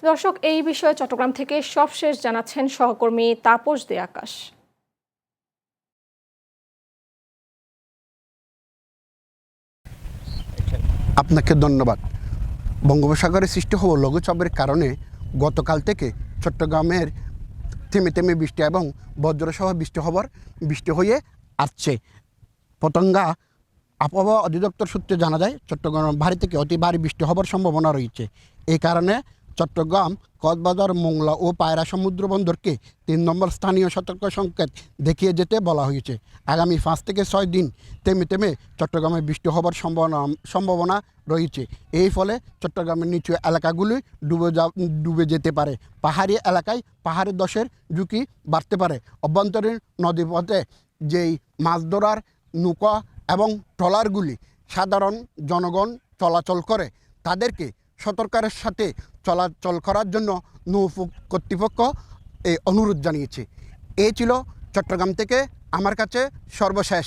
দর্শক, এই বিষয়ে চট্টগ্রাম থেকে সবশেষ জানাচ্ছেন সহকর্মী তাপস দে আকাশ। আপনাকে ধন্যবাদ। বঙ্গোপসাগরে সৃষ্টি হওয়া লঘুচাপের কারণে গতকাল থেকে চট্টগ্রামের থেমে থেমে বৃষ্টি এবং বজ্রসহ বৃষ্টি হয়ে আসছে। পতঙ্গা আবহাওয়া অধিদপ্তর সূত্রে জানা যায় চট্টগ্রাম ভারী থেকে অতি ভারী বৃষ্টি হবার সম্ভাবনা রয়েছে। এই কারণে চট্টগ্রাম, কক্সবাজার, মোংলা ও পায়রা সমুদ্র বন্দরকে 3 নম্বর স্থানীয় সতর্ক সংকেত দেখিয়ে যেতে বলা হয়েছে। আগামী 5 থেকে 6 দিন থেমে থেমে চট্টগ্রামে বৃষ্টি হবার সম্ভাবনা রয়েছে। এই ফলে চট্টগ্রামের নিচু এলাকাগুলি ডুবে যেতে পারে। পাহাড়ি এলাকায় পাহাড়ি ধসের ঝুঁকি বাড়তে পারে। অভ্যন্তরীণ নদীপথে যেই মাছ ধরার নৌকা এবং ট্রলারগুলি সাধারণ জনগণ চলাচল করে, তাদেরকে সতর্কতার সাথে চলাচল করার জন্য নৌ কর্তৃপক্ষ এই অনুরোধ জানিয়েছে। এই ছিল চট্টগ্রাম থেকে আমার কাছে সর্বশেষ।